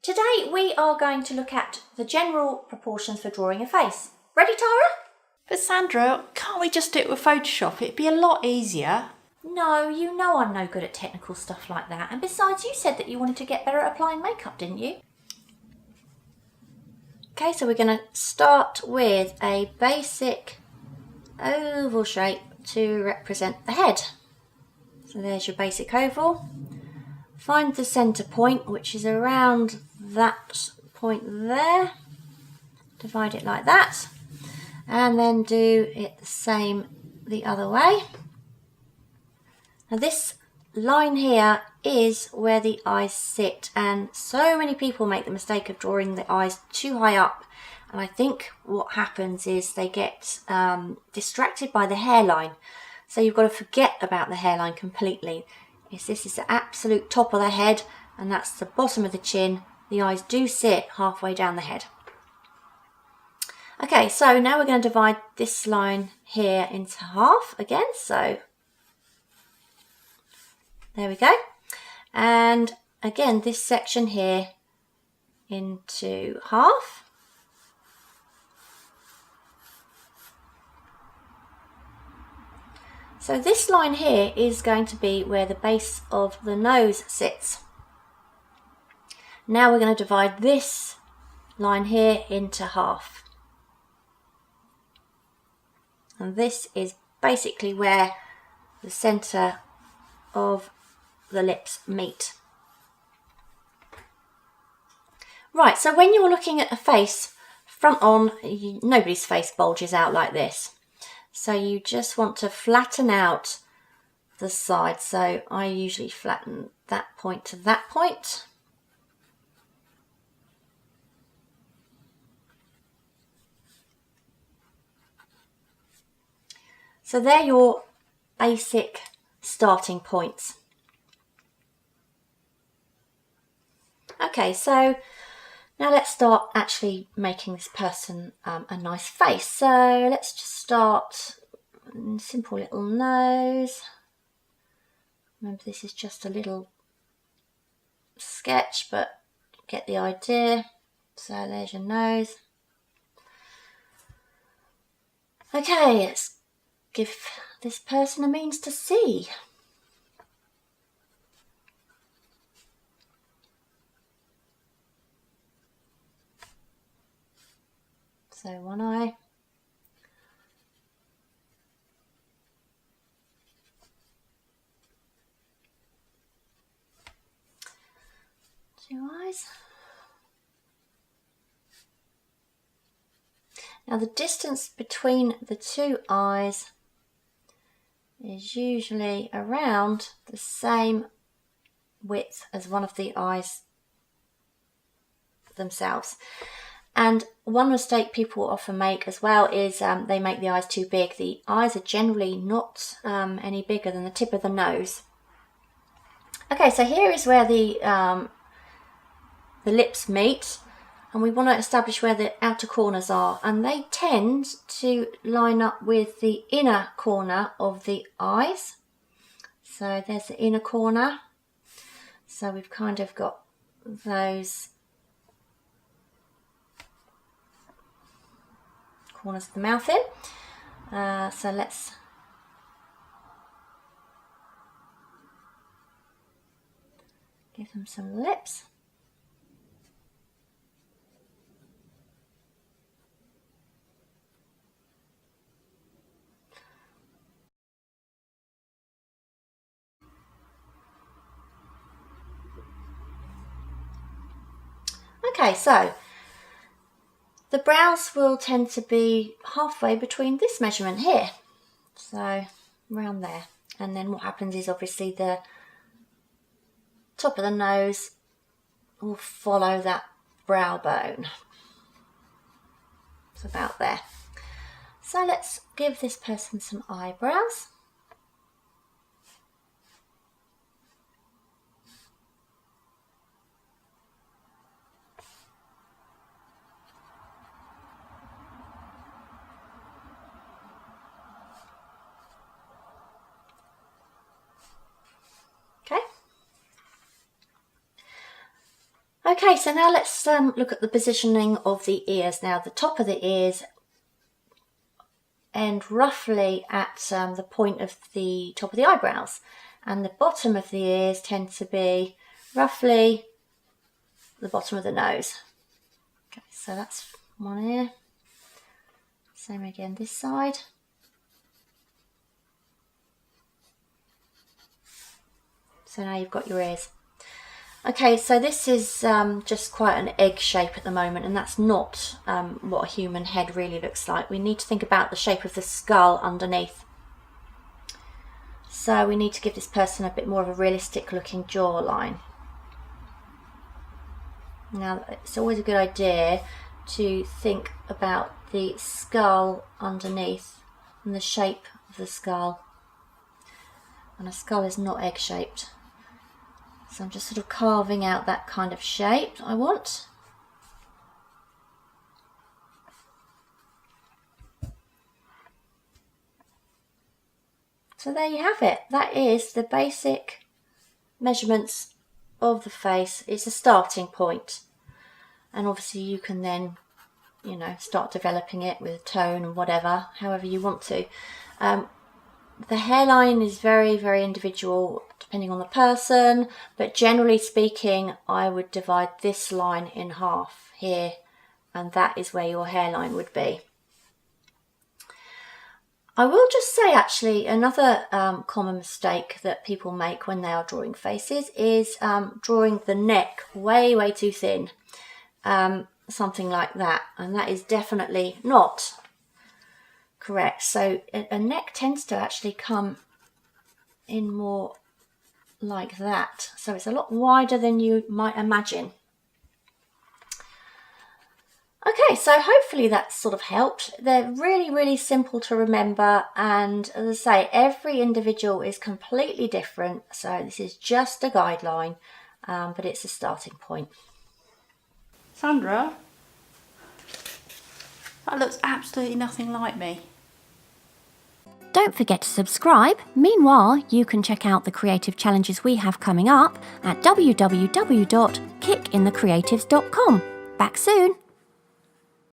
Today we are going to look at the general proportions for drawing a face. Ready, Tara? But Sandra, can't we just do it with Photoshop? It'd be a lot easier. No, you know I'm no good at technical stuff like that. And besides, you said that you wanted to get better at applying makeup, didn't you? Okay, so we're going to start with a basic oval shape to represent the head. So there's your basic oval. Find the centre point, which is around that point there. Divide it like that. And then do it the same the other way. Now this line here is where the eyes sit, and so many people make the mistake of drawing the eyes too high up, and I think what happens is they get distracted by the hairline. So you've got to forget about the hairline completely. This is the absolute top of the head, and that's the bottom of the chin. The eyes do sit halfway down the head. Okay, so now we're going to divide this line here into half again. So there we go. And again, this section here into half. So this line here is going to be where the base of the nose sits. Now we're going to divide this line here into half. And this is basically where the centre of the lips meet. Right, so when you're looking at a face front on, nobody's face bulges out like this. So you just want to flatten out the side. So I usually flatten that point to that point. So they're your basic starting points. Okay, so now let's start actually making this person a nice face. So let's just start simple little nose. Remember, this is just a little sketch, but get the idea. So there's your nose. Okay, let's give this person a means to see. So one eye. Two eyes. Now the distance between the two eyes is usually around the same width as one of the eyes themselves. And one mistake people often make as well is they make the eyes too big. The eyes are generally not any bigger than the tip of the nose. Okay, so here is where the lips meet, and we want to establish where the outer corners are, and they tend to line up with the inner corner of the eyes. So there's the inner corner. So we've kind of got those corners of the mouth in. So let's give them some lips. Okay, so the brows will tend to be halfway between this measurement here, so around there. And then what happens is obviously the top of the nose will follow that brow bone. It's about there. So let's give this person some eyebrows. Okay, Okay, so now let's look at the positioning of the ears. Now the top of the ears end roughly at the point of the top of the eyebrows, and the bottom of the ears tend to be roughly the bottom of the nose. Okay, so that's one ear. Same again this side. So now you've got your ears. Okay, so this is just quite an egg shape at the moment, and that's not what a human head really looks like. We need to think about the shape of the skull underneath. So we need to give this person a bit more of a realistic looking jawline. Now, it's always a good idea to think about the skull underneath and the shape of the skull. And a skull is not egg shaped. So I'm just sort of carving out that kind of shape I want. So there you have it. That is the basic measurements of the face. It's a starting point. And obviously you can then, you know, start developing it with tone and whatever, however you want to. The hairline is very, very individual depending on the person, but generally speaking, I would divide this line in half here, and that is where your hairline would be. I will just say actually another common mistake that people make when they are drawing faces is drawing the neck way, way too thin. Something like that, and that is definitely not correct. So a neck tends to actually come in more like that, so it's a lot wider than you might imagine. Okay, so hopefully that sort of helped. They're really, really simple to remember, and as I say, every individual is completely different, so this is just a guideline, but it's a starting point. Sandra, that looks absolutely nothing like me. Don't forget to subscribe. Meanwhile, you can check out the creative challenges we have coming up at www.kickinthecreatives.com. Back soon!